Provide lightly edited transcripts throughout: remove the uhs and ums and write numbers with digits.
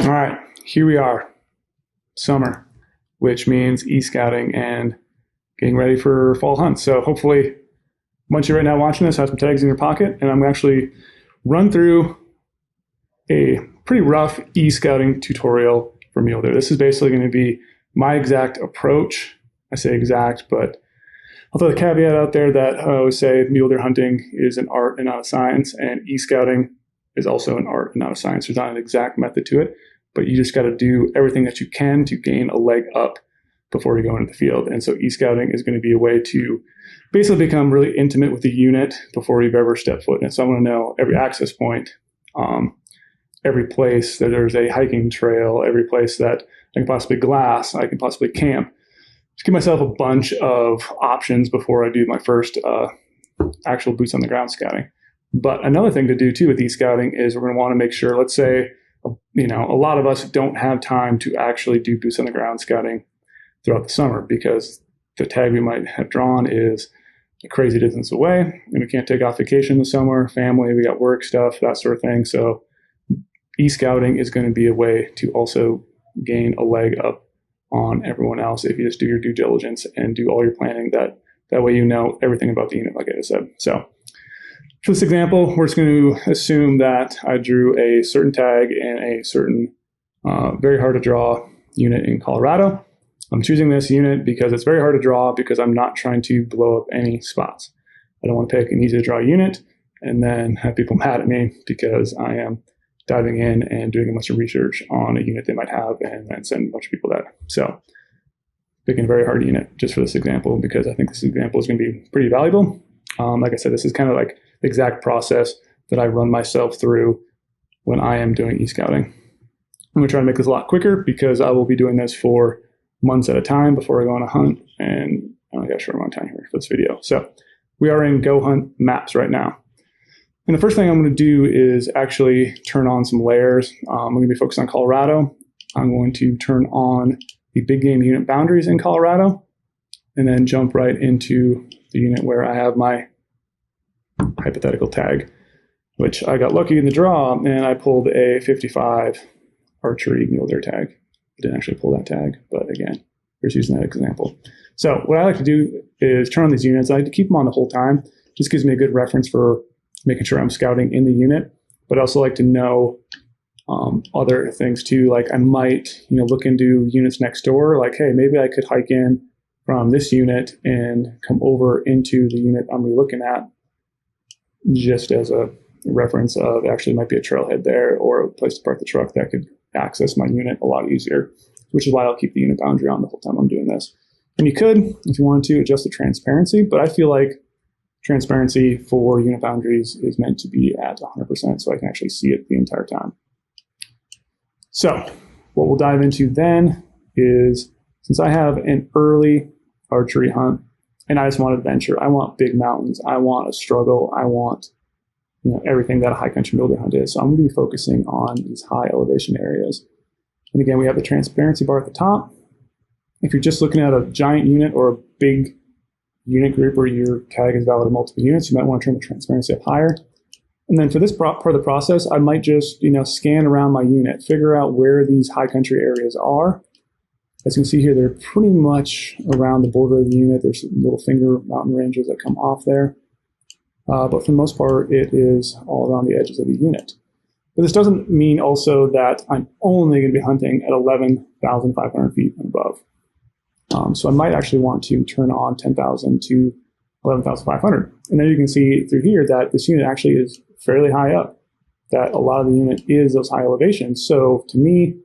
All right, here we are, summer, which means e-scouting and getting ready for fall hunts. So hopefully, a bunch of you right now watching this have some tags in your pocket, and I'm going to actually run through a pretty rough e-scouting tutorial for Mule Deer. This is basically going to be my exact approach. I say exact, but I'll throw the caveat out there that I always say mule deer hunting is an art and not a science, and e-scouting is also an art and not a science. There's not an exact method to it, but you just got to do everything that you can to gain a leg up before you go into the field. And so e-scouting is going to be a way to basically become really intimate with the unit before you've ever stepped foot in it. So I want to know every access point, every place that there's a hiking trail, every place that I can possibly glass, I can possibly camp. Just give myself a bunch of options before I do my first actual boots on the ground scouting. But another thing to do too with e-scouting is we're going to want to make sure, let's say, a lot of us don't have time to actually do boots on the ground scouting throughout the summer because the tag we might have drawn is a crazy distance away and we can't take off vacation in the summer, family, we got work stuff, that sort of thing. So e-scouting is going to be a way to also gain a leg up on everyone else if you just do your due diligence and do all your planning. That way you know everything about the unit, like I just said. So for this example, we're just going to assume that I drew a certain tag in a certain very hard to draw unit in Colorado. I'm choosing this unit because it's very hard to draw because I'm not trying to blow up any spots. I don't want to pick an easy to draw unit and then have people mad at me because I am diving in and doing a bunch of research on a unit they might have and then send a bunch of people that. So picking a very hard unit just for this example because I think this example is going to be pretty valuable. Like I said, this is kind of like the exact process that I run myself through when I am doing e-scouting. I'm going to try to make this a lot quicker because I will be doing this for months at a time before I go on a hunt, and I only got a short amount of time here for this video. So we are in goHUNT maps right now. And the first thing I'm going to do is actually turn on some layers. I'm going to be focused on Colorado. I'm going to turn on the big game unit boundaries in Colorado and then jump right into the unit where I have my hypothetical tag, which I got lucky in the draw and I pulled a 55 archery mule deer tag. I didn't actually pull that tag, but again, we're just using that example. So what I like to do is turn on these units. I like to keep them on the whole time. Just gives me a good reference for making sure I'm scouting in the unit, but I also like to know other things too. Like I might, look into units next door. Like, hey, maybe I could hike in from this unit and come over into the unit I'm really looking at, just as a reference of actually might be a trailhead there or a place to park the truck that could access my unit a lot easier, which is why I'll keep the unit boundary on the whole time I'm doing this. And you could, if you wanted to, adjust the transparency, but I feel like transparency for unit boundaries is meant to be at 100% so I can actually see it the entire time. So what we'll dive into then is, since I have an early archery hunt and I just want adventure, I want big mountains, I want a struggle, I want everything that a high country mule deer hunt is. So I'm going to be focusing on these high elevation areas. And again, we have the transparency bar at the top. If you're just looking at a giant unit or a big unit group where your tag is valid in multiple units, you might want to turn the transparency up higher. And then for this part of the process, I might just scan around my unit, figure out where these high country areas are. As you can see here, they're pretty much around the border of the unit. There's little finger mountain ranges that come off there. But for the most part, it is all around the edges of the unit. But this doesn't mean also that I'm only going to be hunting at 11,500 feet and above. So I might actually want to turn on 10,000 to 11,500. And then you can see through here that this unit actually is fairly high up, that a lot of the unit is those high elevations. So to me,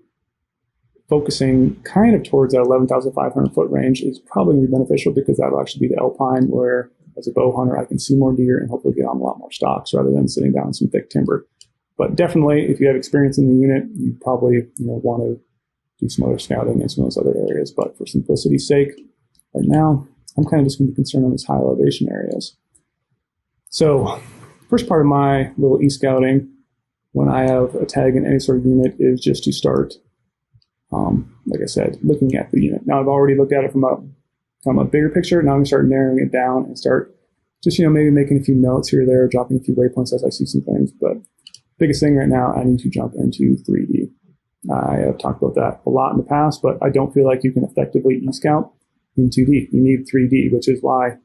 focusing kind of towards that 11,500 foot range is probably going to be beneficial because that'll actually be the alpine where, as a bow hunter, I can see more deer and hopefully get on a lot more stalks rather than sitting down in some thick timber. But definitely, if you have experience in the unit, you probably want to do some other scouting in some of those other areas. But for simplicity's sake, right now, I'm kind of just going to be concerned on these high elevation areas. So first part of my little e-scouting, when I have a tag in any sort of unit, is just to start, like I said, looking at the unit. Now I've already looked at it from a bigger picture. Now I'm going to start narrowing it down and start just, maybe making a few notes here or there, dropping a few waypoints as I see some things. But biggest thing right now, I need to jump into 3D. I have talked about that a lot in the past, but I don't feel like you can effectively e-scout in 2D. You need 3D, which is why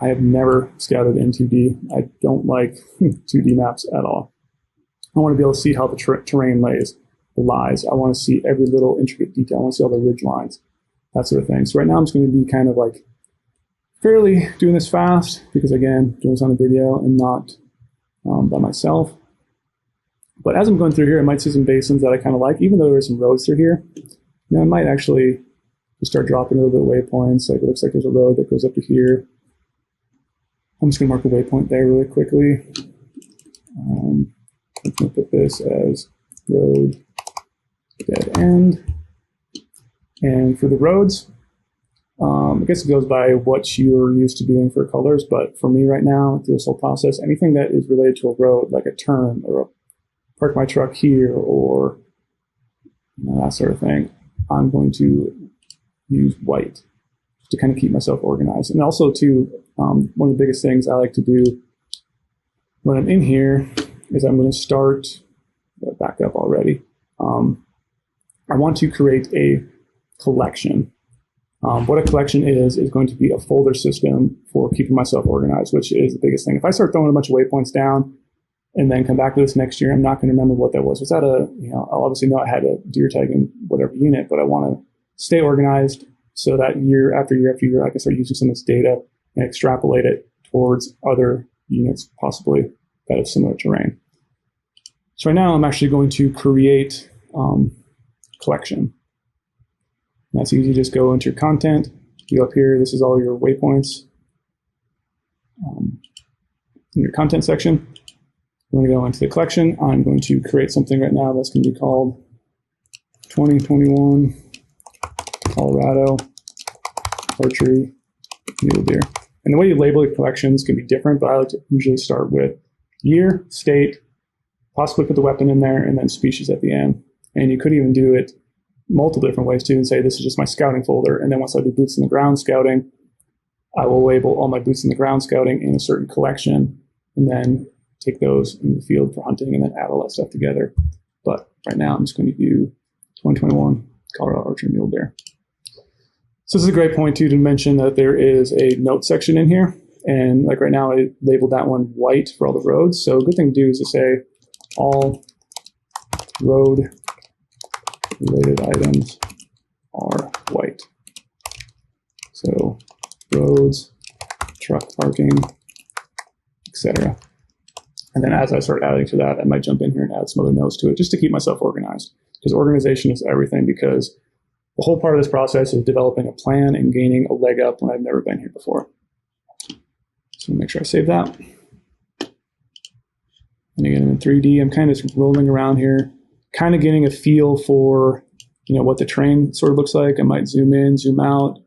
I have never scouted in 2D. I don't like 2D maps at all. I want to be able to see how the terrain lies. I want to see every little intricate detail. I want to see all the ridge lines, that sort of thing. So right now I'm just going to be kind of like fairly doing this fast because, again, doing this on a video and not by myself. But as I'm going through here, I might see some basins that I kind of like, even though there's some roads through here. I might actually just start dropping a little bit of waypoints. Like it looks like there's a road that goes up to here. I'm just going to mark a waypoint there really quickly. I'm going to put this as road dead end. And for the roads, I guess it goes by what you're used to doing for colors. But for me right now, through this whole process, anything that is related to a road, like a turn or a park my truck here or that sort of thing, I'm going to use white to kind of keep myself organized. And also, too, one of the biggest things I like to do when I'm in here is I'm going to start, back up already. I want to create a collection. What a collection is going to be a folder system for keeping myself organized, which is the biggest thing. If I start throwing a bunch of waypoints down and then come back to this next year, I'm not going to remember what that was. Was that I'll obviously know I had a deer tag in whatever unit, but I want to stay organized so that year after year after year, I can start using some of this data and extrapolate it towards other units possibly that have similar terrain. So right now I'm actually going to create collection. That's easy. Just go into your content. You up here, this is all your waypoints in your content section. I'm going to go into the collection. I'm going to create something right now that's going to be called 2021 Colorado Archery Mule Deer. And the way you label your collections can be different, but I like to usually start with year, state, possibly put the weapon in there, and then species at the end. And you could even do it multiple different ways too and say this is just my scouting folder, and then once I do boots in the ground scouting, I will label all my boots in the ground scouting in a certain collection and then take those in the field for hunting and then add all that stuff together. But right now I'm just going to do 2021 Colorado Archery Mule Deer. So this is a great point too to mention that there is a note section in here, and like right now I labeled that one white for all the roads. So a good thing to do is to say all road related items are white. So roads, truck parking, etc. And then as I start adding to that, I might jump in here and add some other notes to it just to keep myself organized, because organization is everything, because the whole part of this process is developing a plan and gaining a leg up when I've never been here before. So make sure I save that. And again, I'm in 3D. I'm kind of rolling around here, kind of getting a feel for, what the terrain sort of looks like. I might zoom in, zoom out,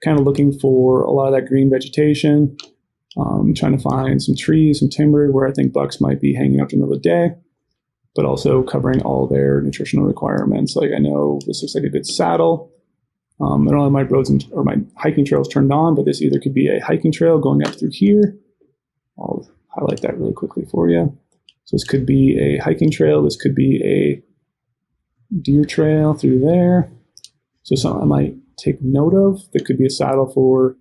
kind of looking for a lot of that green vegetation. Trying to find some trees, some timber where I think bucks might be hanging out another day, but also covering all their nutritional requirements. Like I know this looks like a good saddle. I don't have my roads or my hiking trails turned on, but this either could be a hiking trail going up through here. I'll highlight that really quickly for you. So this could be a hiking trail. This could be a deer trail through there. So something I might take note of. There could be a saddle for,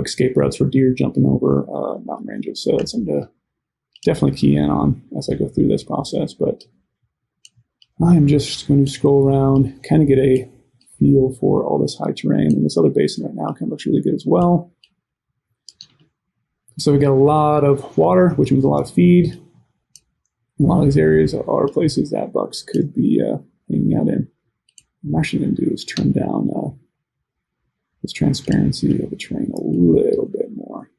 escape routes for deer jumping over mountain ranges. So that's something to definitely key in on as I go through this process. But I'm just going to scroll around, kind of get a feel for all this high terrain. And this other basin right now kind of looks really good as well. So we got a lot of water, which means a lot of feed. A lot of these areas are places that bucks could be hanging out in. What I'm actually going to do is turn down this transparency of the terrain a little bit more.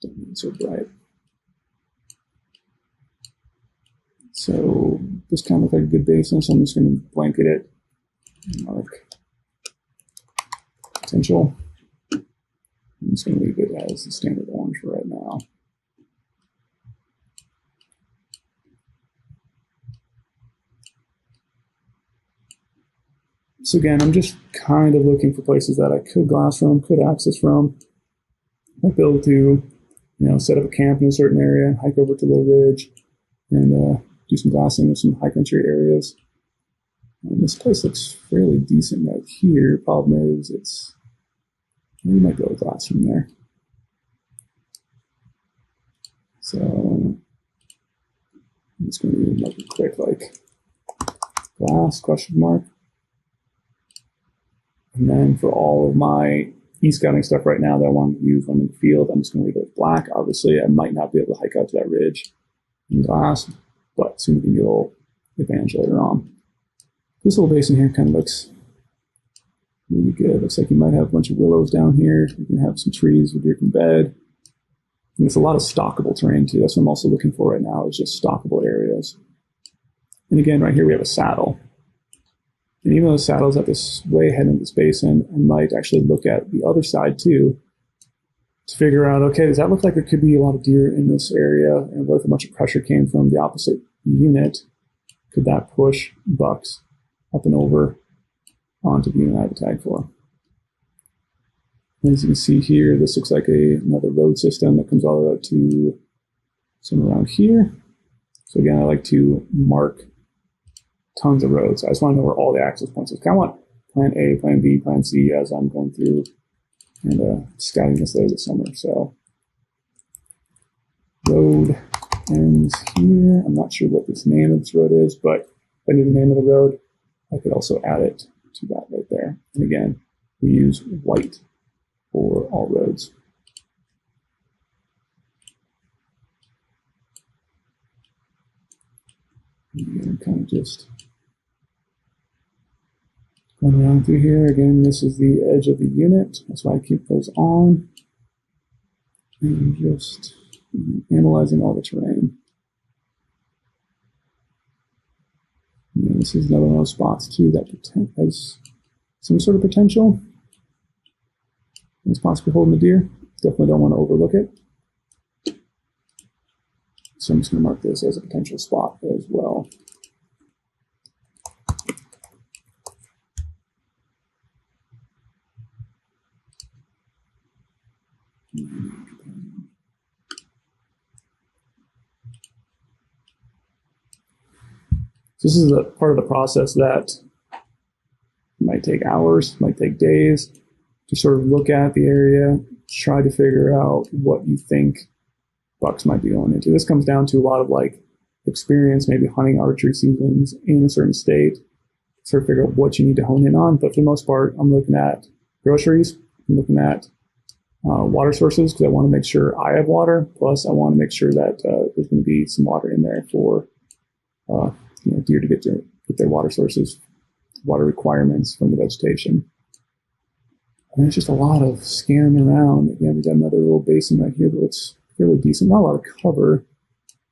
Don't need it so bright. So this kind of looks like a good basin, so I'm just going to blanket it. Mark potential. I'm just going to leave it as the standard orange for right now. So again, I'm just kind of looking for places that I could glass from, could access from. Might be able to, set up a camp in a certain area, hike over to Low Ridge, and do some glassing of some high country areas. And this place looks fairly decent right here. Problem is, we might go with glass from there. So I'm just going to make a quick glass question mark. And then for all of my e-scouting stuff right now that I want to use when in the field, I'm just going to leave it with black. Obviously, I might not be able to hike out to that ridge in glass, but soon we can get a little advantage later on. This little basin here kind of looks really good. Looks like you might have a bunch of willows down here. You can have some trees where deer can bed. And it's a lot of stockable terrain too. That's what I'm also looking for right now, is just stockable areas. And again, right here we have a saddle. And even though the saddle's at this way ahead in this basin, I might actually look at the other side too to figure out, okay, does that look like there could be a lot of deer in this area? And what if a bunch of pressure came from the opposite unit? Could that push bucks up and over onto the unit I have a tag for? And as you can see here, this looks like another road system that comes all the way up to somewhere around here. So again, I like to mark tons of roads. I just want to know where all the access points are. I want plan A, plan B, plan C as I'm going through and scouting this later this summer. So road ends here. I'm not sure what this name of this road is, but if I knew the name of the road, I could also add it to that right there. And again, we use white for all roads. And kind of just going around through here. Again, this is the edge of the unit. That's why I keep those on. And just analyzing all the terrain. And this is another one of those spots too that has some sort of potential. It's possibly holding the deer. Definitely don't want to overlook it. So I'm just going to mark this as a potential spot as well. So this is a part of the process that might take hours, might take days to sort of look at the area, try to figure out what you think bucks might be going into. This comes down to a lot of experience, maybe hunting archery seasons in a certain state, sort of figure out what you need to hone in on. But for the most part, I'm looking at groceries, I'm looking at water sources, because I want to make sure I have water. Plus, I want to make sure that there's going to be some water in there for deer to get their water sources, water requirements from the vegetation. And it's just a lot of scanning around. Again, we got another little basin right here that looks fairly decent. Not a lot of cover,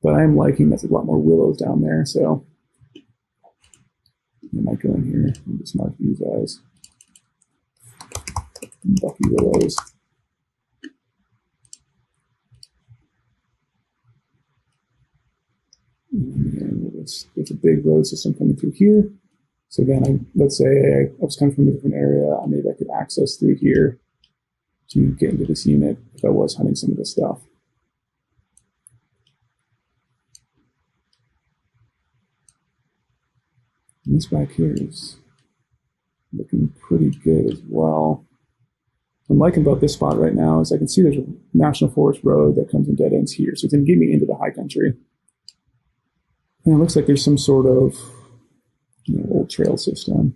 but I am liking that there's a lot more willows down there. So I might go in here and just mark these as bucky willows. And there's a big road system coming through here. So again, let's say I was coming from a different area. Maybe I could access through here to get into this unit if I was hunting some of this stuff. And this back here is looking pretty good as well. What I'm liking about this spot right now is I can see there's a National Forest road that comes and dead ends here. So it's going to get me into the high country. And it looks like there's some sort of old trail system.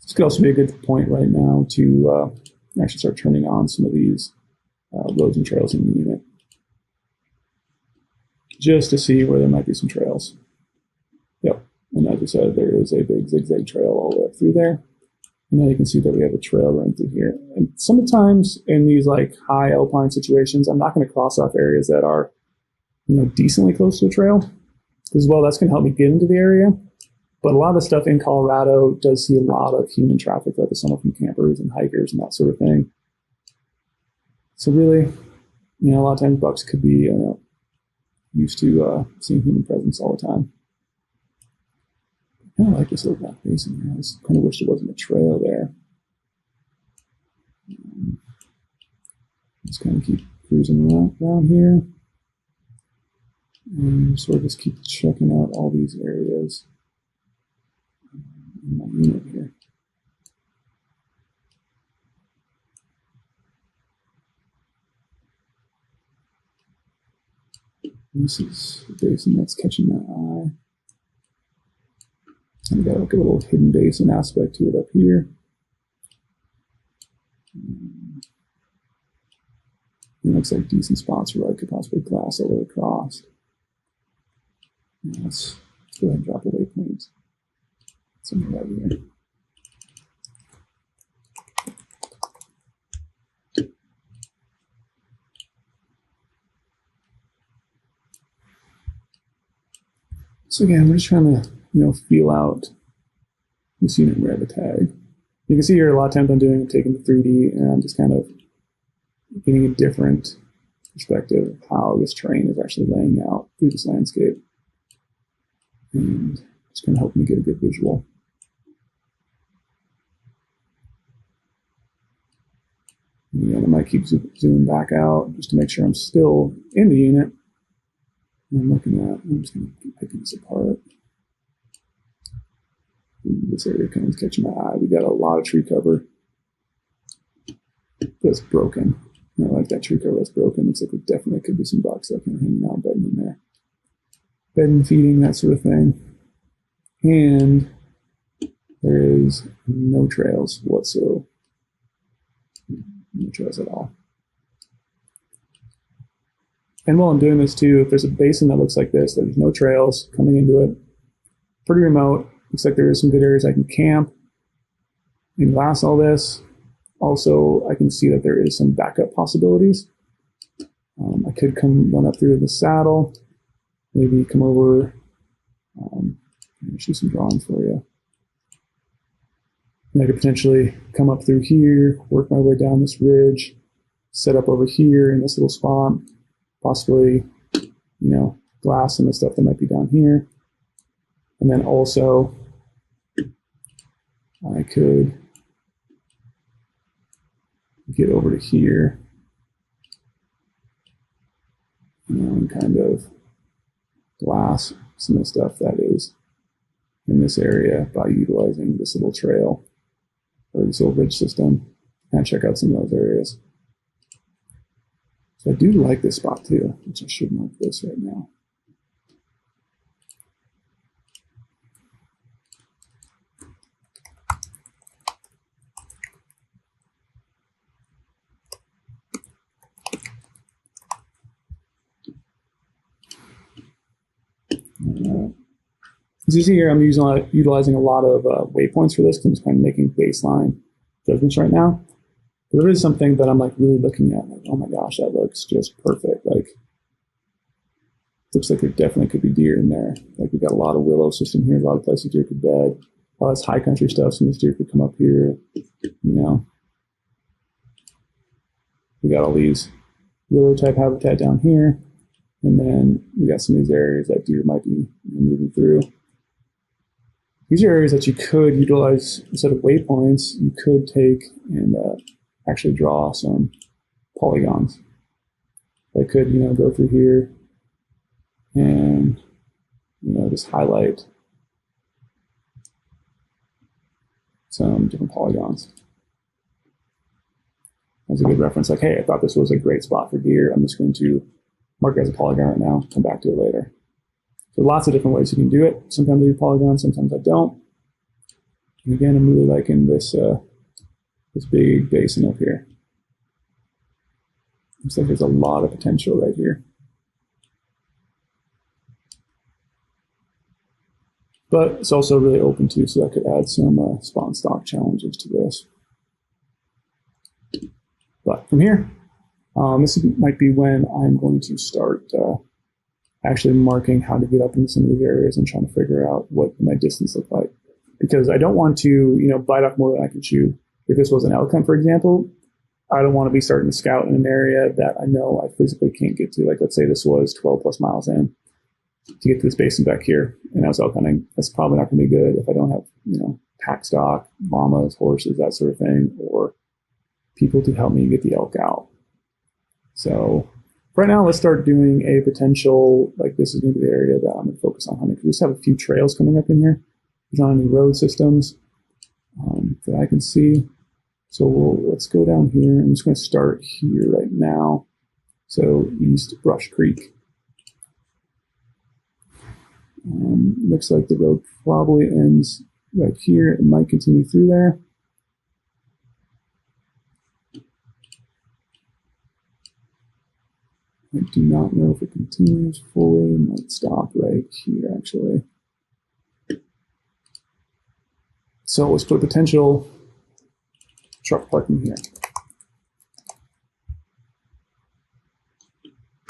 This could also be a good point right now to actually start turning on some of these roads and trails in the unit, just to see where there might be some trails. Yep, and as I said, there is a big zigzag trail all the way up through there. And now you can see that we have a trail running through here. And sometimes in these high alpine situations, I'm not going to cross off areas that are decently close to a trail. As well, that's going to help me get into the area. But a lot of the stuff in Colorado does see a lot of human traffic throughout the summer from campers and hikers and that sort of thing. So really, a lot of times bucks could be used to seeing human presence all the time. I kind of like this little back basin here. I just kind of wish there wasn't a trail there. Just kind of keep cruising around here. And sort of just keep checking out all these areas. in my unit here. This is a basin that's catching my eye. And we got like a little hidden basin aspect to it up here. It looks like decent spots where I could possibly glass all the way across. Let's go ahead and drop a waypoint. Something right here. So again, we're just trying to, feel out this unit where I have a tag. You can see here a lot of times I'm taking the 3D and I'm just kind of getting a different perspective of how this terrain is actually laying out through this landscape. And it's going to help me get a good visual. And I might keep zooming back out just to make sure I'm still in the unit. And I'm looking at, I'm just going to keep picking this apart. This area kind of catching my eye. We got a lot of tree cover that's broken. I like that tree cover that's broken. Looks like there definitely could be some bucks that can hang out, bedding in there. Bedding, feeding, that sort of thing. And there is no trails whatsoever. No trails at all. And while I'm doing this too, if there's a basin that looks like this, there's no trails coming into it, pretty remote. Looks like there are some good areas I can camp and glass all this. Also, I can see that there is some backup possibilities. I could run up through the saddle, maybe come over, shoot some drawings for you. And I could potentially come up through here, work my way down this ridge, set up over here in this little spot, possibly, glass some of the stuff that might be down here. And then also, I could get over to here, and kind of glass some of the stuff that is in this area by utilizing this little trail or this little ridge system, and check out some of those areas. So I do like this spot too, which I should mark this right now. As you see here, I'm utilizing a lot of waypoints for this because I'm just kind of making baseline judgments right now. But there is something that I'm really looking at, like, oh my gosh, that looks just perfect. Looks like there definitely could be deer in there. We got a lot of willow system here, a lot of places deer could bed. A lot of this high country stuff, some of this deer could come up here. We got all these willow type habitat down here. And then we got some of these areas that deer might be moving through. These are areas that you could utilize instead of waypoints. You could take and actually draw some polygons. I could, go through here and, just highlight some different polygons. That's a good reference. Like, hey, I thought this was a great spot for deer. I'm just going to mark it as a polygon right now, come back to it later. So lots of different ways you can do it. Sometimes I do polygons, sometimes I don't. And again, I'm really liking this this big basin up here. Looks like there's a lot of potential right here. But it's also really open too, so I could add some spawn stock challenges to this. But from here, this might be when I'm going to start actually marking how to get up into some of these areas and trying to figure out what my distance looks like. Because I don't want to, bite off more than I can chew. If this was an elk hunt, for example, I don't want to be starting to scout in an area that I know I physically can't get to. Like, let's say this was 12 plus miles in to get to this basin back here, and I was elk hunting. That's probably not going to be good if I don't have, pack stock, llamas, horses, that sort of thing, or people to help me get the elk out. So right now, let's start doing a potential, this is going to be the area that I'm going to focus on hunting. We just have a few trails coming up in here. There's not any road systems. that I can see. So let's go down here. I'm just going to start here right now. So East Brush Creek. Looks like the road probably ends right here. It might continue through there. I do not know if it continues fully. It might stop right here, actually. So let's put a potential truck parking here.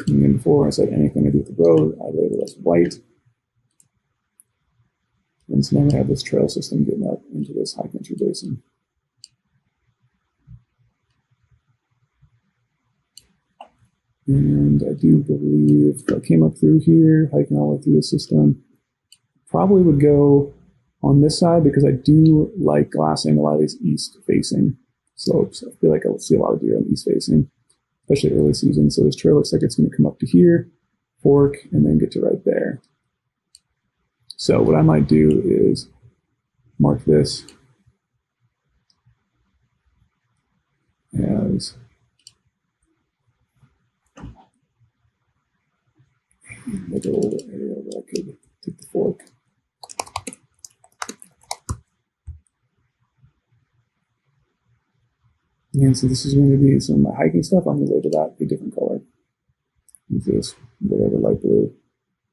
And before I said anything to do with the road, I labeled it as white. And so now we have this trail system getting up into this high country basin. And I do believe if I came up through here, hiking all the way through the system, probably would go on this side because I do like glassing a lot of these east-facing slopes. I feel like I'll see a lot of deer on east-facing, especially early season. So this trail looks like it's going to come up to here, fork, and then get to right there. So what I might do is mark this as like a little area where I could take the fork. And so this is going to be some of my hiking stuff. I'm going to label that a different color. Use this, whatever, light blue.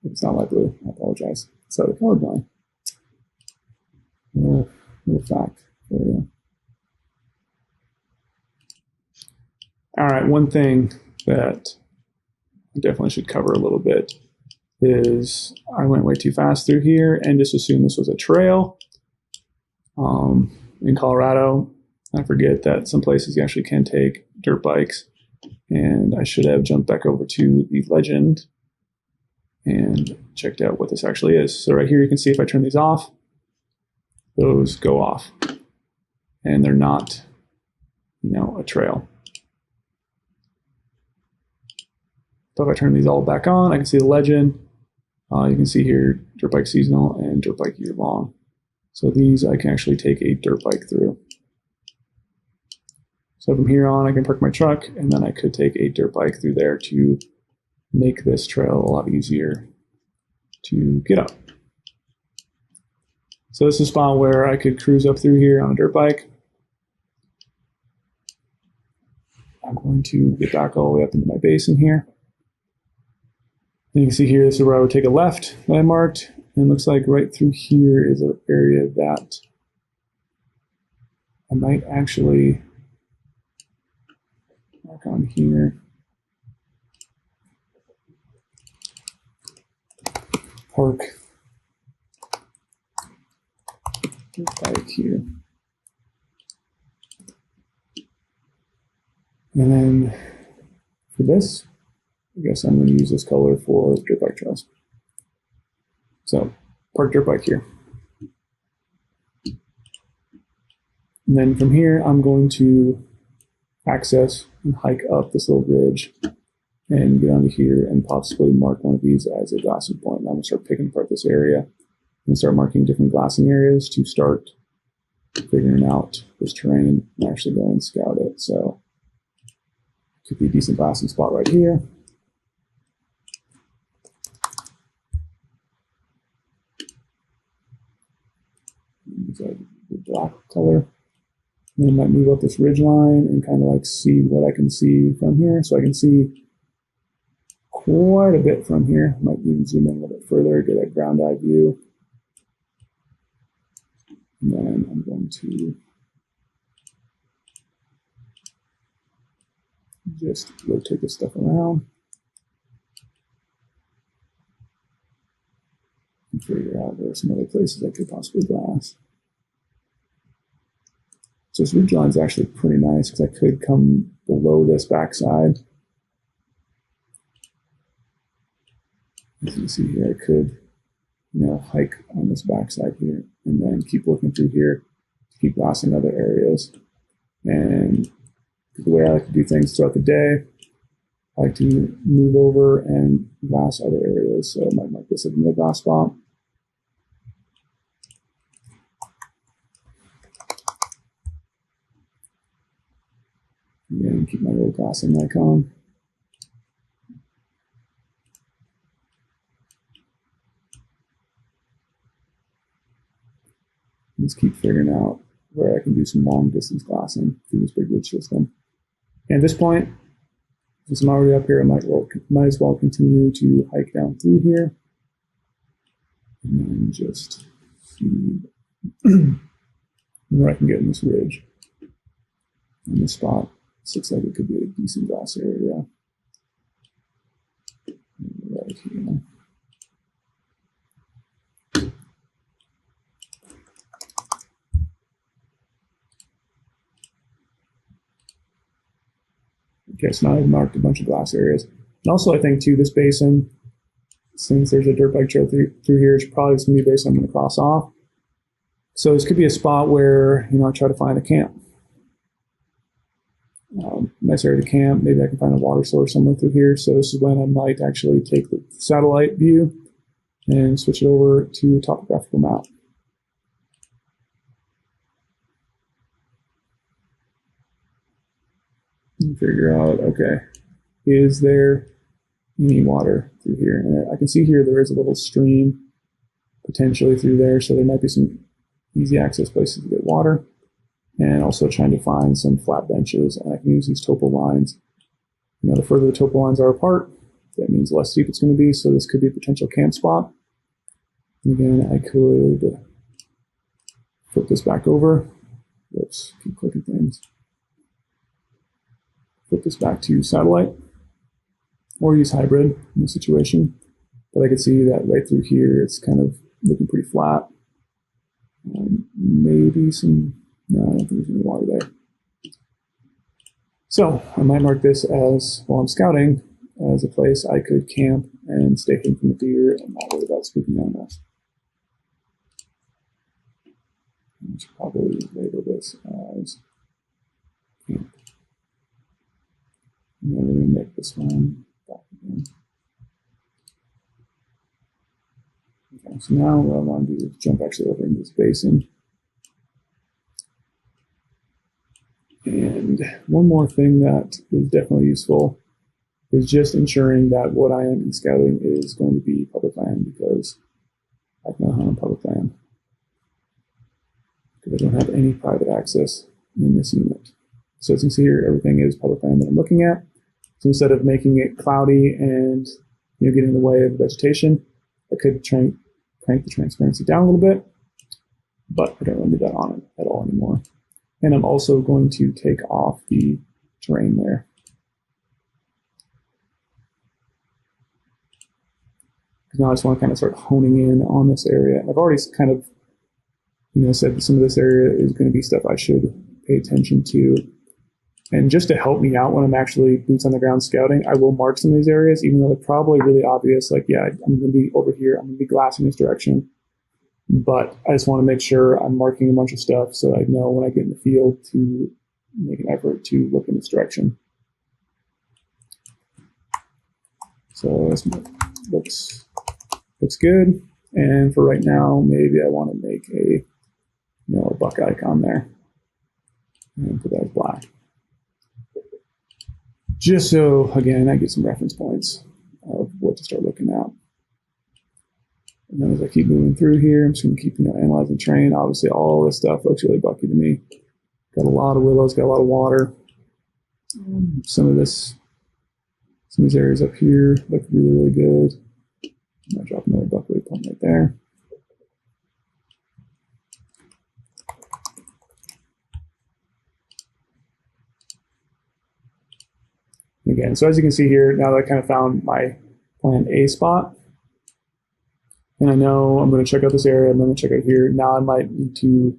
If it's not light blue, I apologize. It's out of colorblind. Little fact for you. All right, one thing that I definitely should cover a little bit is I went way too fast through here and just assumed this was a trail. In Colorado, I forget that some places you actually can take dirt bikes, and I should have jumped back over to the legend and checked out what this actually is. So right here you can see if I turn these off, those go off, and they're not, a trail. So if I turn these all back on, I can see the legend. You can see here dirt bike seasonal and dirt bike year long. So these I can actually take a dirt bike through. So from here on, I can park my truck, and then I could take a dirt bike through there to make this trail a lot easier to get up. So this is a spot where I could cruise up through here on a dirt bike. I'm going to get back all the way up into my basin here. And you can see here, this is where I would take a left that I marked. And it looks like right through here is an area that I might actually mark on here. Park bike here. And then for this, I guess I'm going to use this color for dirt bike trails. So, park dirt bike here. And then from here, I'm going to access and hike up this little ridge and get onto here and possibly mark one of these as a glassing point. And I'm going to start picking apart this area and start marking different glassing areas to start figuring out this terrain and actually go and scout it. So, could be a decent glassing spot right here. Use the black color. And I might move up this ridge line and kind of like see what I can see from here. So I can see quite a bit from here. Might even zoom in a little bit further, get a ground eye view. And then I'm going to just rotate this stuff around and figure out where some other places I could possibly glass. So this ridge line is actually pretty nice because I could come below this backside. As you can see here, I could, hike on this backside here and then keep looking through here to keep glassing other areas. And the way I like to do things throughout the day, I like to move over and glass other areas. So I might mark this as a mid-glass spot. little glassing icon. Just keep figuring out where I can do some long distance glassing through this big ridge system. And at this point, since I'm already up here, I might as well continue to hike down through here. And then just see where I can get in this ridge. And this spot, this looks like it could be a decent glass area. Right here. Okay, so now I've marked a bunch of glass areas. And also I think too, this basin, since there's a dirt bike trail through here, it's probably just gonna be a basin I'm gonna cross off. So this could be a spot where, I try to find a camp. Nice area to camp. Maybe I can find a water source somewhere through here. So this is when I might actually take the satellite view and switch it over to a topographical map. And figure out, okay, is there any water through here? And I can see here there is a little stream potentially through there, so there might be some easy access places to get water. And also trying to find some flat benches, and I can use these topo lines. The further the topo lines are apart, that means the less steep it's going to be, so this could be a potential camp spot. And again, I could flip this back over. Whoops, keep clicking things. Flip this back to satellite, or use hybrid in this situation. But I can see that right through here, it's kind of looking pretty flat. Maybe some, no, I don't think there's any water there. So I might mark this as, while I'm scouting, as a place I could camp and stay hidden from the deer and not worry about spooking animals. I should probably label this as camp. And then we're going to make this one back again. Okay, so now what I want to do is jump actually over into this basin. And one more thing that is definitely useful is just ensuring that what I am scouting is going to be public land, because I can hunt on public land. Because I don't have any private access in this unit. So as you can see here, everything is public land that I'm looking at. So instead of making it cloudy and getting in the way of vegetation, I could crank the transparency down a little bit, but I don't really do that on it at all anymore. And I'm also going to take off the terrain there. Because now I just want to kind of start honing in on this area. I've already kind of said that some of this area is going to be stuff I should pay attention to. And just to help me out when I'm actually boots on the ground scouting, I will mark some of these areas, even though they're probably really obvious. Like, yeah, I'm going to be over here. I'm going to be glassing this direction. But I just want to make sure I'm marking a bunch of stuff so I know when I get in the field to make an effort to look in this direction. So this looks good. And for right now, maybe I want to make a buck icon there and put that as black. Just so, again, I get some reference points of what to start looking at. And then as I keep moving through here, I'm just going to keep analyzing terrain. Obviously, all this stuff looks really bucky to me. Got a lot of willows, got a lot of water. Some of these areas up here look really, really good. I'm going to drop another buck waypoint right there. Again, so as you can see here, now that I kind of found my plan A spot, and I know I'm going to check out this area, I'm going to check out here. Now I might need to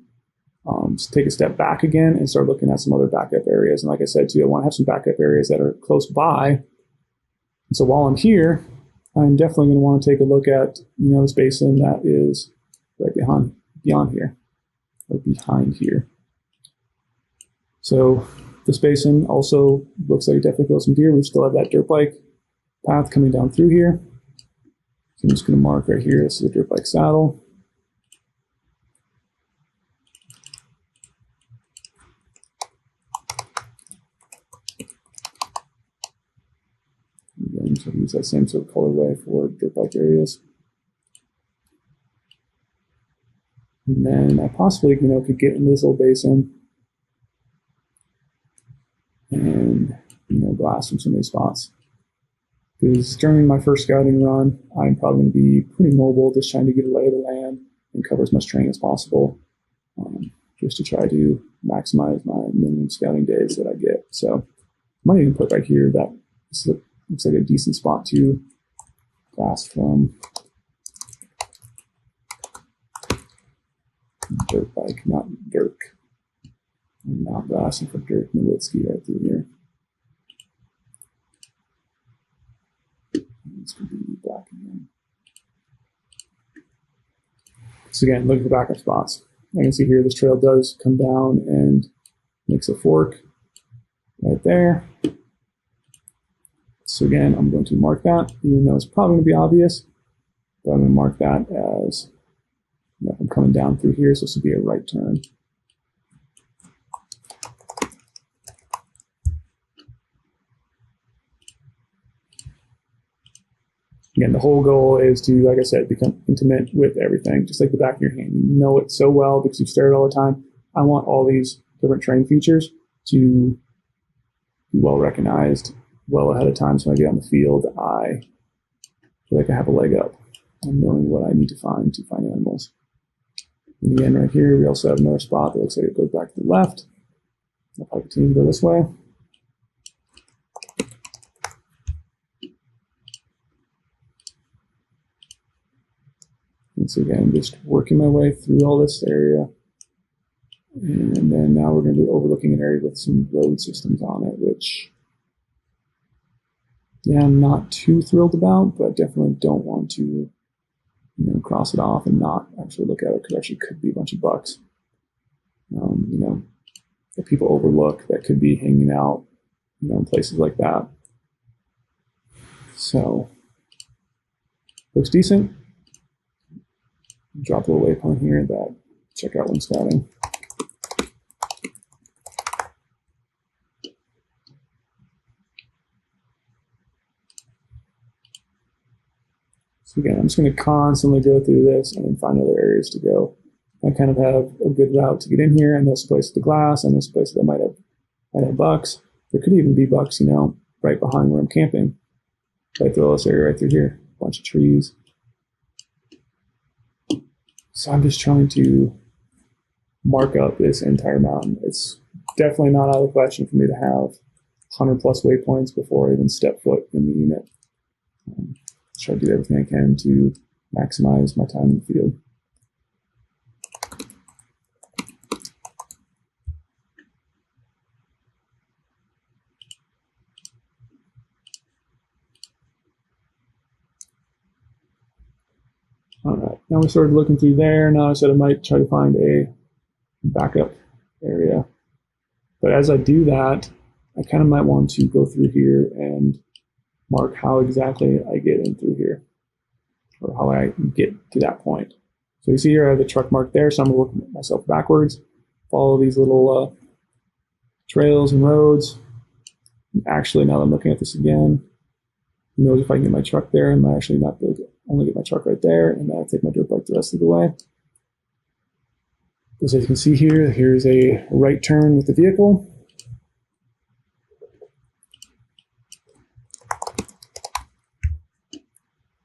take a step back again and start looking at some other backup areas. And like I said too, I want to have some backup areas that are close by. And so while I'm here, I'm definitely going to want to take a look at this basin that is right beyond here, or behind here. So this basin also looks like it definitely goes some deer. We still have that dirt bike path coming down through here. So I'm just going to mark right here. This is a dirt bike saddle. use that same sort of colorway for dirt bike areas. And then I possibly, could get into this little basin and, blast from some of these spots. Because during my first scouting run, I'm probably going to be pretty mobile, just trying to get a lay of the land and cover as much terrain as possible, just to try to maximize my minimum scouting days that I get. So I might even put right here that this looks like a decent spot to blast from dirt bike, not Dirk. I'm not blasting from Dirk Nowitzki right through here. It's going to be black again. So again, look at the backup spots. I can see here this trail does come down and makes a fork right there. So again, I'm going to mark that, even though it's probably going to be obvious, but I'm going to mark that as I'm coming down through here, so this will be a right turn. Again, the whole goal is to, like I said, become intimate with everything, just like the back of your hand. You know it so well because you stare at it all the time. I want all these different terrain features to be well recognized well ahead of time, so when I get on the field, I feel like I have a leg up on knowing what I need to find animals. And again, right here, we also have another spot that looks like it goes back to the left. I'll probably continue to go this way. And so again, just working my way through all this area. And then now we're going to be overlooking an area with some road systems on it, which, yeah, I'm not too thrilled about, but definitely don't want to, cross it off and not actually look at it, because it actually could be a bunch of bucks, that people overlook that could be hanging out, in places like that. So, looks decent. Drop a little waypoint here that check out when scouting. So again, I'm just going to constantly go through this and then find other areas to go. I kind of have a good route to get in here. I know some places to glass, and this place that might have bucks. There could even be bucks, right behind where I'm camping. Right through this area right through here, a bunch of trees. So I'm just trying to mark up this entire mountain. It's definitely not out of the question for me to have 100+ waypoints before I even step foot in the unit. Try to do everything I can to maximize my time in the field. All right, now we started looking through there. Now I said I might try to find a backup area. But as I do that, I kind of might want to go through here and mark how exactly I get in through here, or how I get to that point. So you see here I have the truck marked there, so I'm going to work myself backwards, follow these little trails and roads. And actually, now that I'm looking at this again, who knows if I can get my truck there? I might actually not be able to only get my truck right there, and then I take my dirt bike the rest of the way. As you can see here, here's a right turn with the vehicle.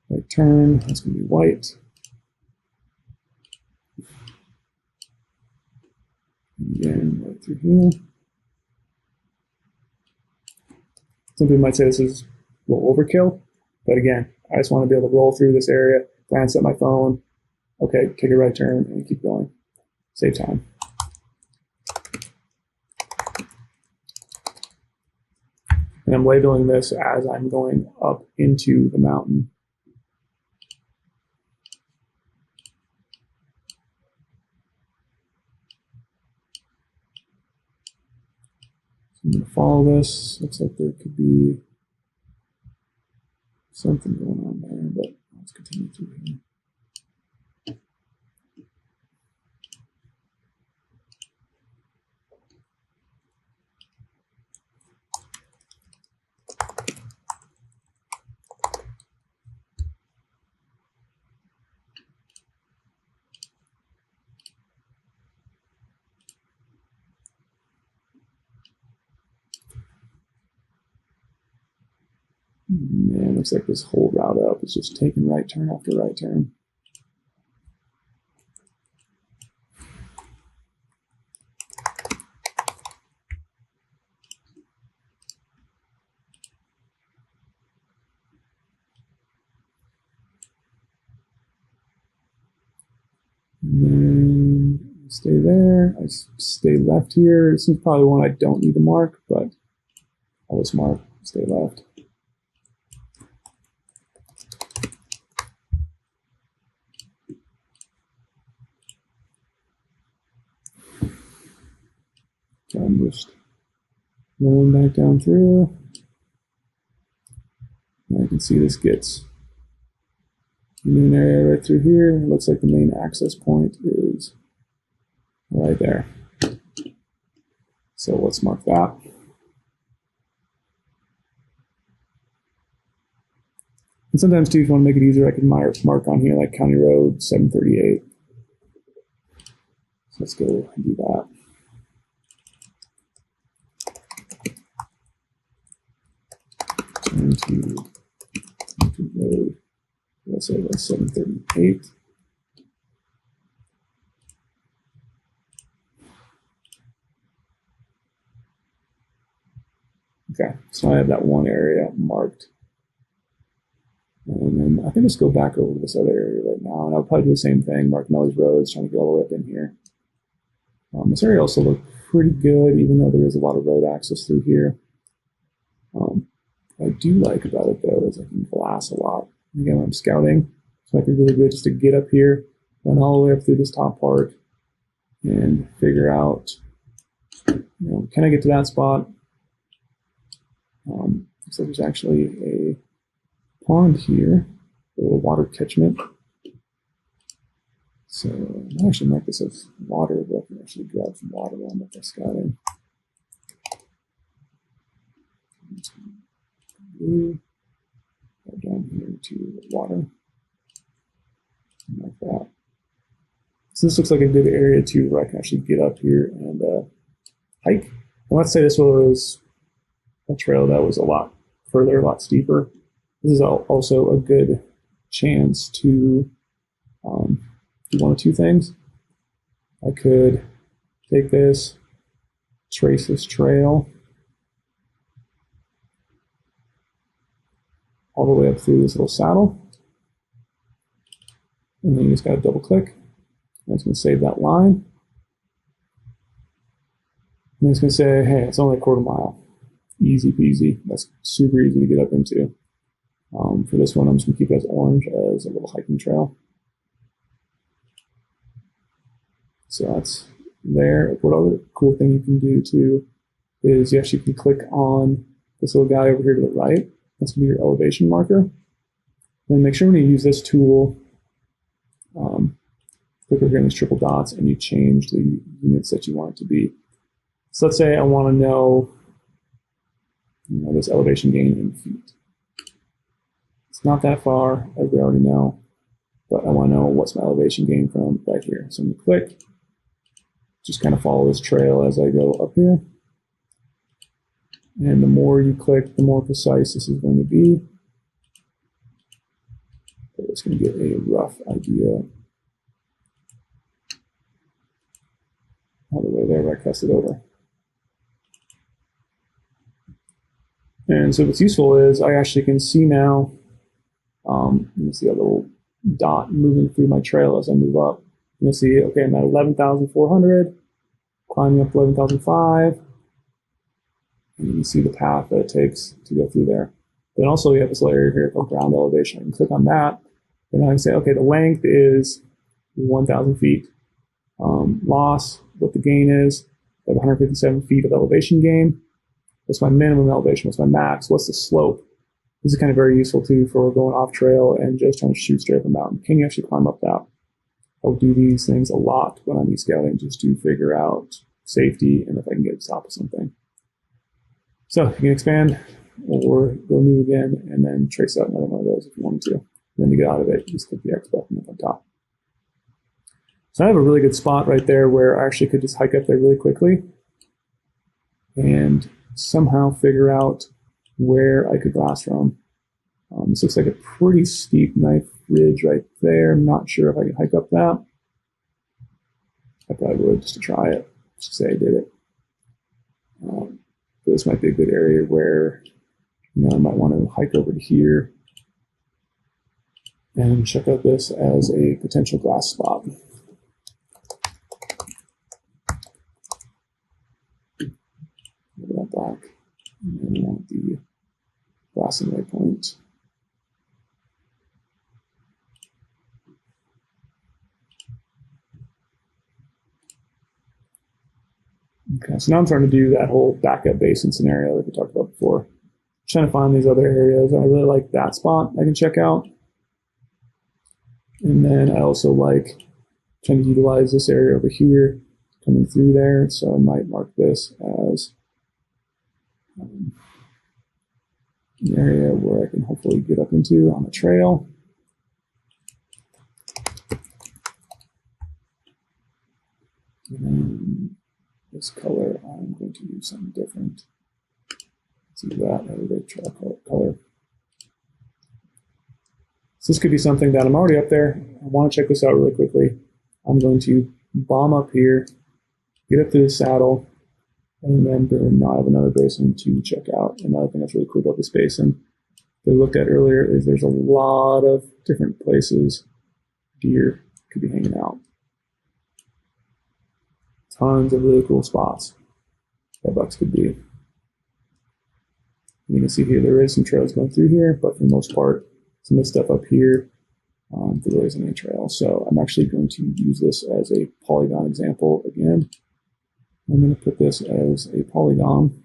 Right turn, that's going to be white. And again, right through here. Some people might say this is a little overkill, but again, I just want to be able to roll through this area, glance at my phone, okay, take a right turn, and keep going. Save time. And I'm labeling this as I'm going up into the mountain. So I'm going to follow this. Looks like there could be something going on there, but let's continue through here. Man, looks like this whole route up is just taking right turn after right turn. And then stay there. I stay left here. This is probably one I don't need to mark, but I'll just mark, stay left. So I'm just rolling back down through. And I can see this gets the main area right through here. It looks like the main access point is right there. So let's mark that. And sometimes too, if you want to make it easier, I can mark on here like County Road 738. So let's go and do that. Turn to road, let's say that's 738. Okay, so I have that one area marked. And then I can just go back over to this other area right now, and I'll probably do the same thing, marking all these roads, trying to get all the way up in here. This area also looked pretty good, even though there is a lot of road access through here. What I do like about it, though, is I can glass a lot. Again, when I'm scouting, so it might be really good just to get up here, run all the way up through this top part, and figure out, can I get to that spot? Looks like there's actually a pond here, a little water catchment. So I might actually mark this as water, but I can actually grab some water while I'm up there scouting. Go down here to water, like that. So this looks like a good area too, where I can actually get up here and hike. And let's say this was a trail that was a lot further, a lot steeper. This is also a good chance to do one of two things. I could take this, trace this trail all the way up through this little saddle, and then you just got to double click. And it's going to save that line. And it's going to say, hey, it's only a quarter mile. Easy peasy. That's super easy to get up into. For this one, I'm just going to keep it as orange as a little hiking trail. So that's there. What other cool thing you can do too is you actually can click on this little guy over here to the right. That's going to be your elevation marker. Then make sure when you use this tool, click over here in these triple dots and you change the units that you want it to be. So let's say I want to know, this elevation gain in feet. It's not that far, as we already know, but I want to know what's my elevation gain from right here. So I'm going to click, just kind of follow this trail as I go up here. And the more you click, the more precise this is going to be. So it's going to get a rough idea all the way there where I cast it over. And so what's useful is I actually can see now, you see a little dot moving through my trail as I move up. You'll see, okay, I'm at 11,400, climbing up to 11,005. And you can see the path that it takes to go through there. Then also we have this area here called ground elevation. I can click on that, and I can say, okay, the length is 1,000 feet. Loss, what the gain is, I have 157 feet of elevation gain. What's my minimum elevation? What's my max? What's the slope? This is kind of very useful too for going off trail and just trying to shoot straight up a mountain. Can you actually climb up that? I'll do these things a lot when I'm scouting just to figure out safety and if I can get to the top of something. So you can expand or go new again and then trace out another one of those if you wanted to. And then you get out of it, you just click the X button up on top. So I have a really good spot right there where I actually could just hike up there really quickly and somehow figure out where I could glass from. This looks like a pretty steep knife ridge right there. I'm not sure if I can hike up that. I probably would just to try it, just to say I did it. This might be a good area where I might want to hike over to here and check out this as a potential glass spot. Look at that black. And then we want the glassing waypoint. Okay, so now I'm trying to do that whole backup basin scenario that we talked about before. Trying to find these other areas. I really like that spot I can check out. And then I also like trying to utilize this area over here coming through there. So I might mark this as an area where I can hopefully get up into on the trail. And then this color, I'm going to use something different. Let's do that, everyday trail color. So this could be something that I'm already up there. I want to check this out really quickly. I'm going to bomb up here, get up to the saddle, and then boom, now I have another basin to check out. Another thing that's really cool about this basin that we looked at earlier is there's a lot of different places deer could be hanging out. Tons of really cool spots that bucks could be. You can see here there is some trails going through here, but for the most part, some of the stuff up here, there isn't any trail. So I'm actually going to use this as a polygon example again. I'm going to put this as a polygon.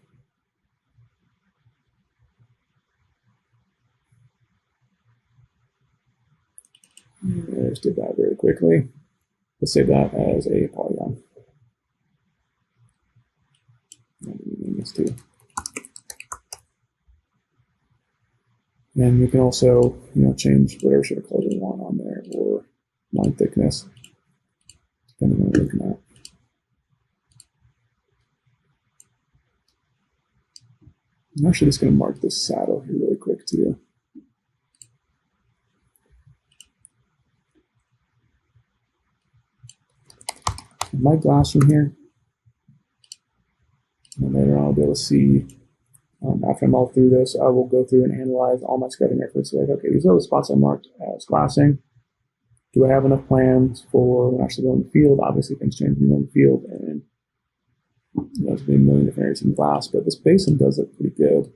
I just did that very quickly. Let's save that as a polygon. This too. And you can also, change whatever sort of color you want on there, or line thickness, depending on what you're looking at. I'm actually just going to mark this saddle here really quick too. My glass from here, and later on I'll be able to see. After I'm all through this, I will go through and analyze all my scouting efforts. Like, okay, these are the spots I marked as glassing. Do I have enough plans for when I actually go in the field? Obviously, things change when you go in the field, and there's going to be a million different areas in glass, but this basin does look pretty good.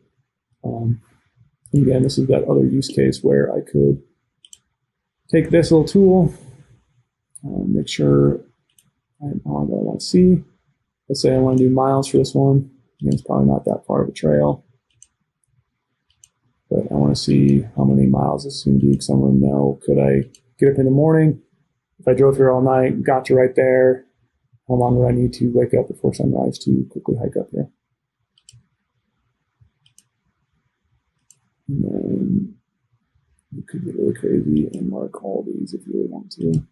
Again, this is that other use case where I could take this little tool, make sure I'm on what I want to see. Let's say I want to do miles for this one. Again, it's probably not that far of a trail, but I want to see how many miles this is going to be because I want to know, could I get up in the morning? If I drove here all night, got to right there, how long do I need to wake up before sunrise to quickly hike up here? And then you could get really crazy and mark all these if you really want to.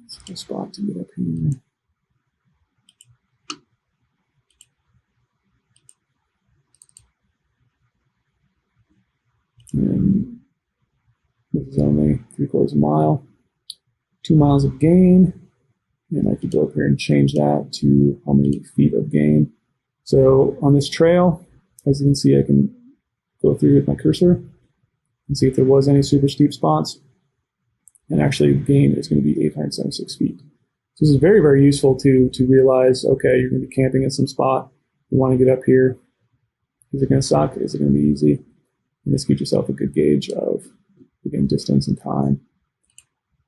It's a spot to get up here. And this is only 3/4 mile, 2 miles of gain. And I could go up here and change that to how many feet of gain. So on this trail, as you can see, I can go through with my cursor and see if there was any super steep spots. And actually, gain is going to be 876 feet. So this is very, very useful to realize, okay, you're going to be camping at some spot. You want to get up here. Is it going to suck? Is it going to be easy? And just give yourself a good gauge of, again, distance and time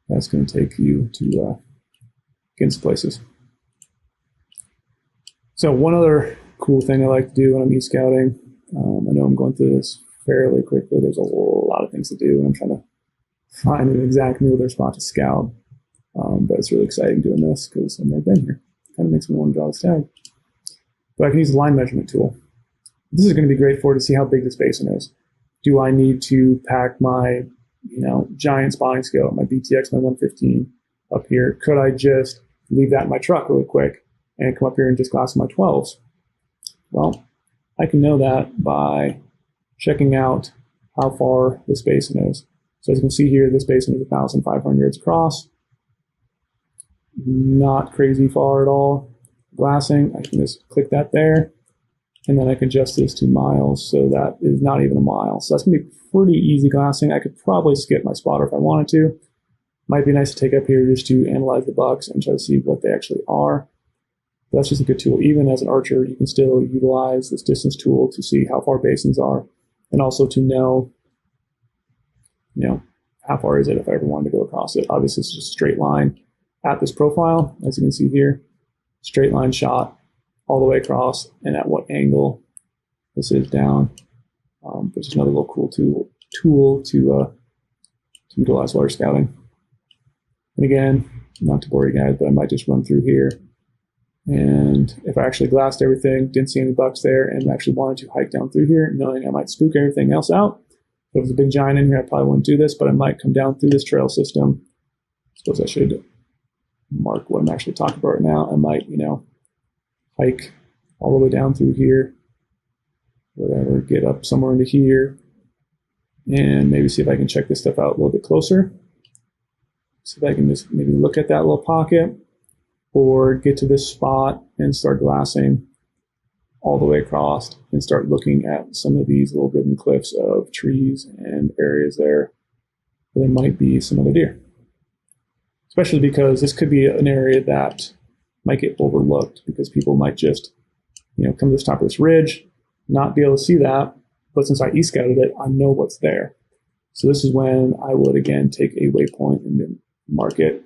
that's going to take you to get into places. So one other cool thing I like to do when I'm e-scouting, I know I'm going through this fairly quickly. There's a lot of things to do, and I'm trying to find an exact mule spot to scout. But it's really exciting doing this because I've never been here. It kind of makes me want to draw this tag. But I can use the line measurement tool. This is going to be great for to see how big this basin is. Do I need to pack my, giant spotting scope, my BTX, my 115 up here? Could I just leave that in my truck really quick and come up here and just glass my 12s? Well, I can know that by checking out how far this basin is. So as you can see here, this basin is 1,500 yards across. Not crazy far at all. Glassing, I can just click that there, and then I can adjust this to miles, so that is not even a mile. So that's going to be pretty easy glassing. I could probably skip my spotter if I wanted to. Might be nice to take up here just to analyze the bucks and try to see what they actually are. But that's just a good tool. Even as an archer, you can still utilize this distance tool to see how far basins are, and also to know, how far is it if I ever wanted to go across it. Obviously, it's just a straight line at this profile, as you can see here. Straight line shot all the way across, and at what angle this is down. There's just another little cool tool to utilize while you're scouting. And again, not to bore you guys, but I might just run through here. And if I actually glassed everything, didn't see any bucks there, and actually wanted to hike down through here, knowing I might spook everything else out. If there was a big giant in here, I probably wouldn't do this, but I might come down through this trail system. I suppose I should mark what I'm actually talking about right now. I might, hike all the way down through here, whatever, get up somewhere into here, and maybe see if I can check this stuff out a little bit closer. See if I can just maybe look at that little pocket, or get to this spot and start glassing all the way across and start looking at some of these little ribbon cliffs of trees and areas there where there might be some other deer. Especially because this could be an area that might get overlooked because people might just, come to the top of this ridge, not be able to see that. But since I e-scouted it, I know what's there. So this is when I would, again, take a waypoint and then mark it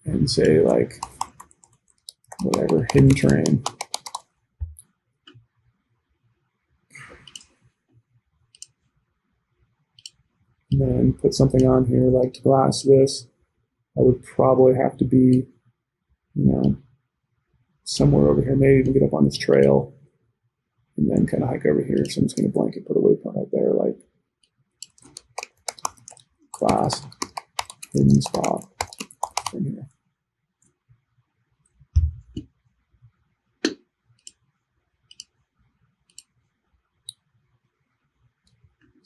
and say, like, whatever, hidden terrain. And then put something on here like to glass this. I would probably have to be, somewhere over here, maybe even get up on this trail and then kind of hike over here. So I'm just going to blanket put a waypoint right there, like glass, hidden spot in here.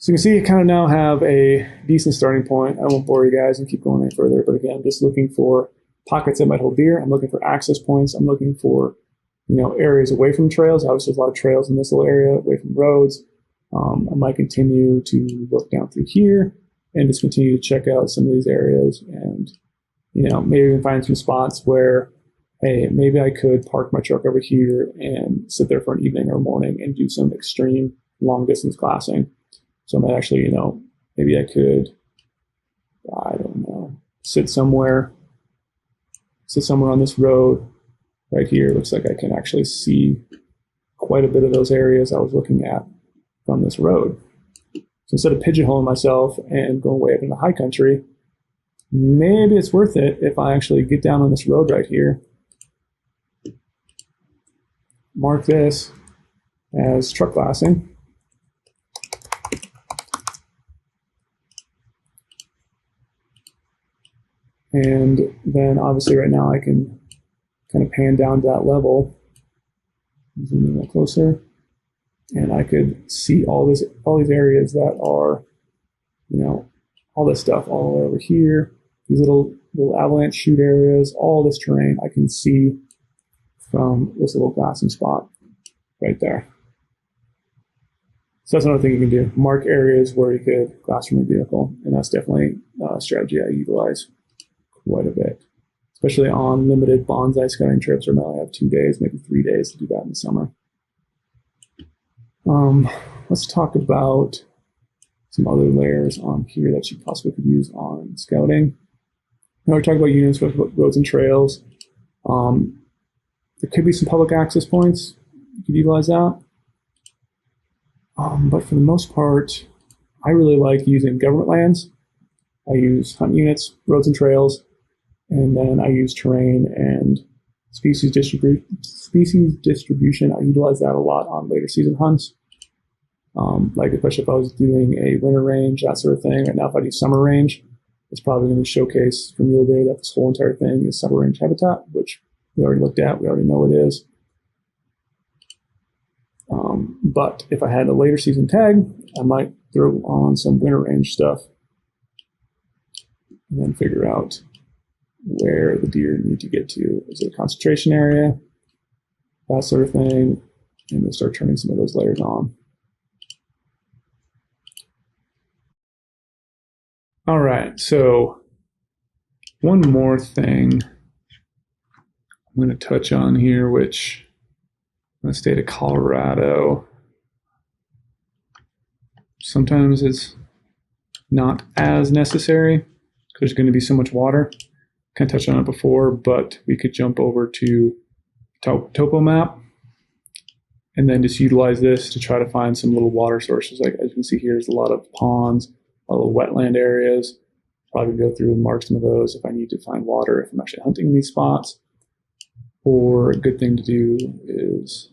So you can see you kind of now have a decent starting point. I won't bore you guys and keep going any further, but again, just looking for pockets that might hold deer. I'm looking for access points. I'm looking for, areas away from trails. Obviously, there's a lot of trails in this little area, away from roads. I might continue to look down through here and just continue to check out some of these areas and, maybe even find some spots where, hey, maybe I could park my truck over here and sit there for an evening or morning and do some extreme long distance glassing. So I might actually, maybe I could, I don't know, sit somewhere on this road right here. Looks like I can actually see quite a bit of those areas I was looking at from this road. So instead of pigeonholing myself and going way up in the high country, maybe it's worth it if I actually get down on this road right here, mark this as truck glassing, and then obviously right now I can kind of pan down to that level, zoom in a little closer, and I could see all these areas that are, all this stuff all the way over here, these little avalanche chute areas, all this terrain I can see from this little glassing spot right there. So that's another thing you can do, mark areas where you could glass from a vehicle, and that's definitely a strategy I utilize quite a bit, especially on limited bonsai scouting trips where I only have 2 days, maybe 3 days to do that in the summer. Let's talk about some other layers on here that you possibly could use on scouting. Now we're talking about units with roads and trails. There could be some public access points. You could utilize that. But for the most part, I really like using government lands. I use hunt units, roads and trails, and then I use terrain and species distribution. I utilize that a lot on later season hunts. Like especially if I was doing a winter range, that sort of thing. Right now, if I do summer range, it's probably going to showcase for Mule Day that this whole entire thing is summer range habitat, which we already looked at. We already know it is. But if I had a later season tag, I might throw on some winter range stuff and then figure out where the deer need to get to. Is it a concentration area? That sort of thing. And then start turning some of those layers on. All right, so one more thing I'm going to touch on here, which in the state of Colorado, sometimes it's not as necessary because there's going to be so much water. Kind of touched on it before, but we could jump over to topo map and then just utilize this to try to find some little water sources. Like as you can see here, there's a lot of ponds, a lot of wetland areas. Probably go through and mark some of those if I need to find water, if I'm actually hunting in these spots. Or a good thing to do is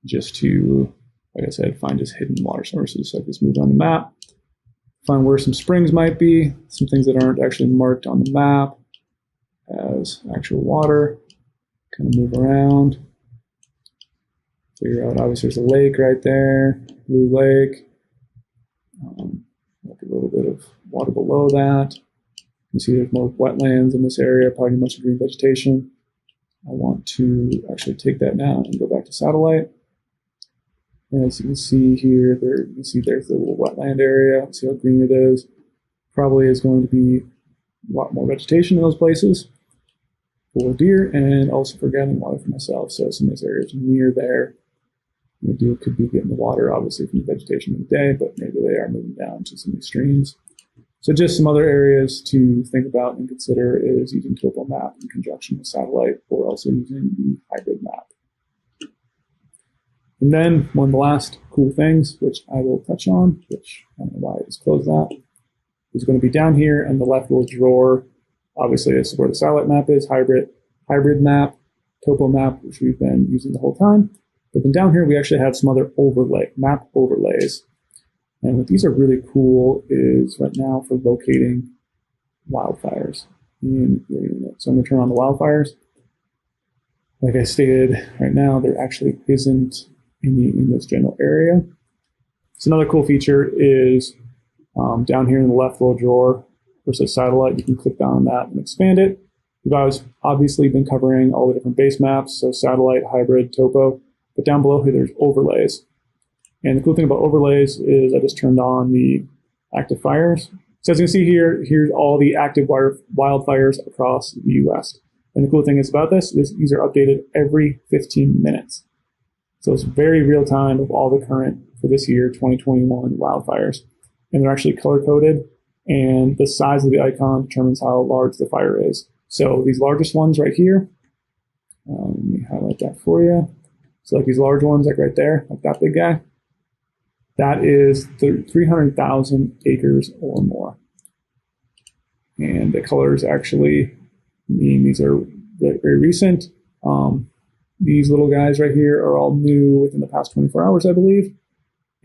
just to, like I said, find just hidden water sources. So I just move around the map, find where some springs might be, some things that aren't actually marked on the map as actual water, kind of move around, figure out, obviously there's a lake right there, Blue Lake, a little bit of water below that. You can see there's more wetlands in this area, probably much green vegetation. I want to actually take that now and go back to satellite. And as you can see here, you can see there's the little wetland area. See how green it is. Probably is going to be a lot more vegetation in those places for deer and also for gathering water for myself. So some of these areas near there, the deer could be getting the water obviously from the vegetation of the day, but maybe they are moving down to some of these streams. So just some other areas to think about and consider is using topo map in conjunction with satellite, or also using the hybrid map. And then one of the last cool things, which I will touch on, which I don't know why I just closed that, is going to be down here in the left little drawer. Obviously, this is where the satellite map is, hybrid map, topo map, which we've been using the whole time. But then down here, we actually have some other map overlays. And what these are really cool is right now for locating wildfires in your unit. So I'm going to turn on the wildfires. Like I stated, right now there actually isn't any in this general area. So another cool feature is down here in the left little drawer where it says satellite, you can click down on that and expand it. We've obviously been covering all the different base maps, so satellite, hybrid, topo, but down below here there's overlays. And the cool thing about overlays is I just turned on the active fires. So as you can see here, here's all the active wildfires across the U.S. And the cool thing is about this is these are updated every 15 minutes. So it's very real time of all the current for this year, 2021 wildfires. And they're actually color coded, and the size of the icon determines how large the fire is. So these largest ones right here, let me highlight that for you. So like these large ones, like right there, like that big guy, that is 300,000 acres or more. And the colors actually mean these are very recent. These little guys right here are all new within the past 24 hours, I believe.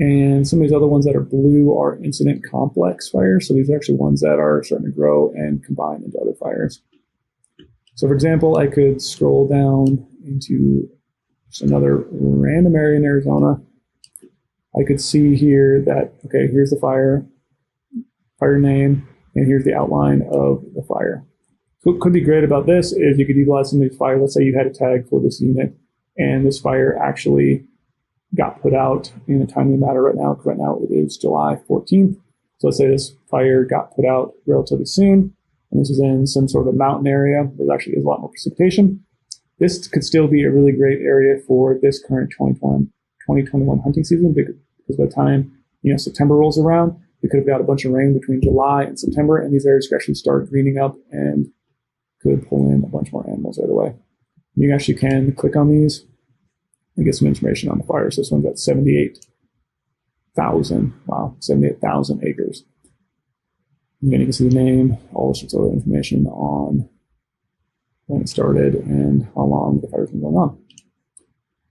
And some of these other ones that are blue are incident complex fires. So these are actually ones that are starting to grow and combine into other fires. So for example, I could scroll down into just another random area in Arizona. I could see here that, okay, here's the fire name, and here's the outline of the fire. So what could be great about this is you could utilize some of these fires. Let's say you had a tag for this unit, and this fire actually got put out in a timely manner right now. Right now it is July 14th. So let's say this fire got put out relatively soon, and this is in some sort of mountain area where there actually is a lot more precipitation. This could still be a really great area for this current 2021 hunting season, because by the time September rolls around, we could have got a bunch of rain between July and September, and these areas could actually start greening up and could pull in a bunch more animals right away. You actually can click on these and get some information on the fire. So this one's at 78,000. Wow, 78,000 acres. And then you can see the name, all sorts of other information on when it started and how long the fire's been going on.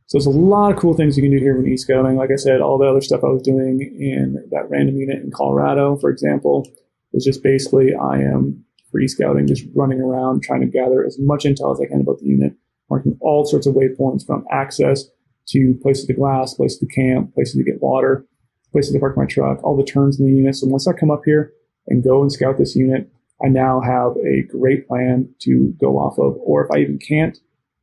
So there's a lot of cool things you can do here when e-scouting. Like I said, all the other stuff I was doing in that random unit in Colorado, for example, was just basically I am for e-scouting, just running around trying to gather as much intel as I can about the unit, marking all sorts of waypoints from access to places to glass, places to camp, places to get water, places to park my truck, all the turns in the unit. So once I come up here and go and scout this unit, I now have a great plan to go off of. Or if I even can't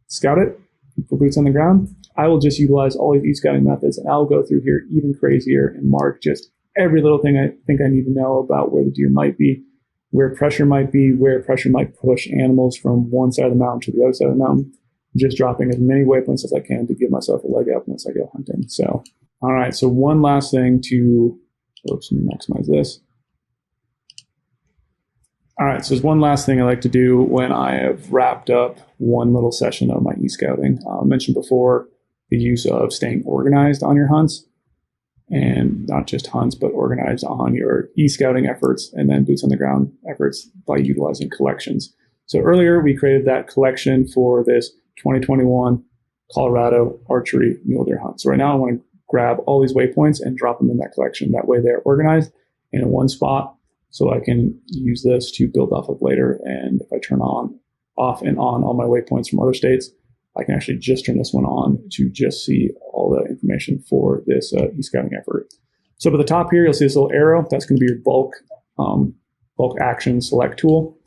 scout it for boots on the ground, I will just utilize all of these scouting methods, and I'll go through here even crazier and mark just every little thing I think I need to know about where the deer might be, where pressure might be, where pressure might push animals from one side of the mountain to the other side of the mountain, just dropping as many waypoints as I can to give myself a leg up once I go hunting. So, all right, so one last thing to, oops, let me maximize this. All right, so there's one last thing I like to do when I have wrapped up one little session of my e-scouting. I mentioned before the use of staying organized on your hunts, and not just hunts, but organized on your e-scouting efforts and then boots on the ground efforts by utilizing collections. So earlier we created that collection for this 2021 Colorado archery mule deer hunt. So right now I want to grab all these waypoints and drop them in that collection. That way they're organized and in one spot, so I can use this to build off of later. And if I turn off and on all my waypoints from other states, I can actually just turn this one on to just see all the information for this e-scouting effort. So up at the top here, you'll see this little arrow. That's going to be your bulk action select tool.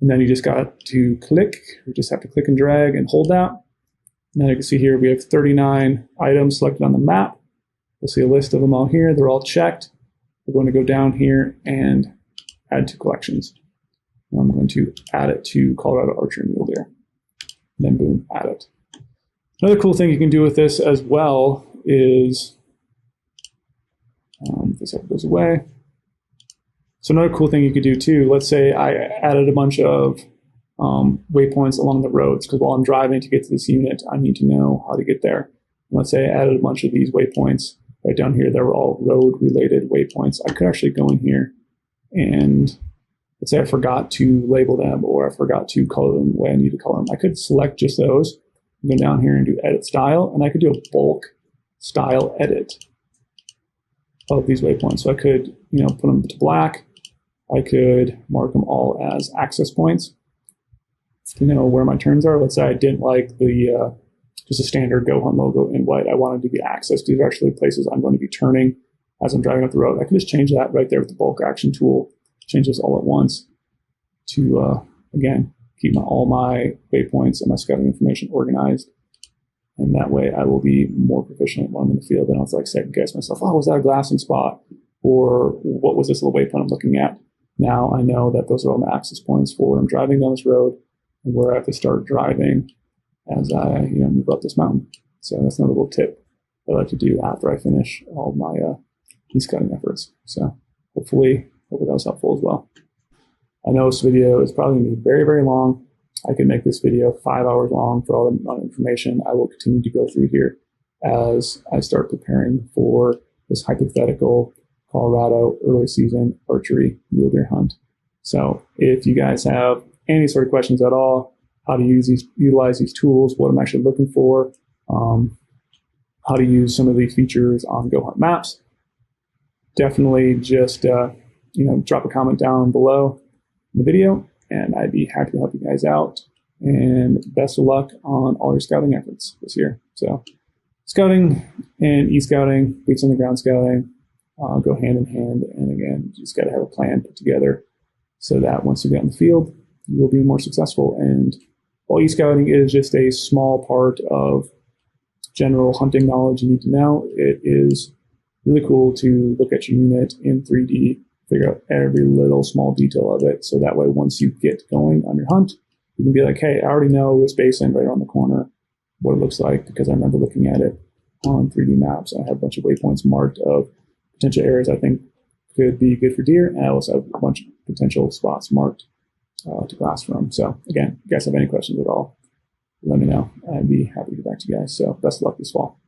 And then you just got to click. You just have to click and drag and hold that. And then you can see here we have 39 items selected on the map. You'll see a list of them all here. They're all checked. We're going to go down here and add to collections. And I'm going to add it to Colorado archery mule deer. And then boom, add it. Another cool thing you can do with this as well is, this goes away. So another cool thing you could do too, let's say I added a bunch of waypoints along the roads, because while I'm driving to get to this unit, I need to know how to get there. And let's say I added a bunch of these waypoints right down here that were all road-related waypoints. I could actually go in here and let's say I forgot to label them or I forgot to color them the way I need to color them. I could select just those, go down here and do edit style, and I could do a bulk style edit of these waypoints. So I could, put them to black. I could mark them all as access points to know where my turns are. Let's say I didn't like the just a standard goHUNT logo in white. I wanted to be access. These are actually places I'm going to be turning as I'm driving up the road. I can just change that right there with the bulk action tool. Change this all at once to, again, keep all my waypoints and my scouting information organized. And that way I will be more proficient when I'm in the field. And I was like second guess myself, oh, was that a glassing spot? Or what was this little waypoint I'm looking at? Now I know that those are all my access points for when I'm driving down this road and where I have to start driving as I move up this mountain. So that's another little tip I like to do after I finish all my e-scouting efforts. So hopefully that was helpful as well. I know this video is probably going to be very, very long. I could make this video 5 hours long for all the information I will continue to go through here as I start preparing for this hypothetical Colorado early season archery mule deer hunt. So if you guys have any sort of questions at all, how to utilize these tools, what I'm actually looking for, how to use some of these features on goHUNT maps, definitely just drop a comment down below in the video, and I'd be happy to help you guys out. And best of luck on all your scouting efforts this year. So scouting and e-scouting, boots on the ground scouting, go hand in hand. And again, you just got to have a plan put together so that once you get in the field, you will be more successful. And while e-scouting is just a small part of general hunting knowledge you need to know, it is really cool to look at your unit in 3D, figure out every little small detail of it. So that way, once you get going on your hunt, you can be like, hey, I already know this basin right around the corner, what it looks like, because I remember looking at it on 3D maps. I have a bunch of waypoints marked of potential areas I think could be good for deer. And I also have a bunch of potential spots marked to glass from. So again, if you guys have any questions at all, let me know. I'd be happy to get back to you guys. So best of luck this fall.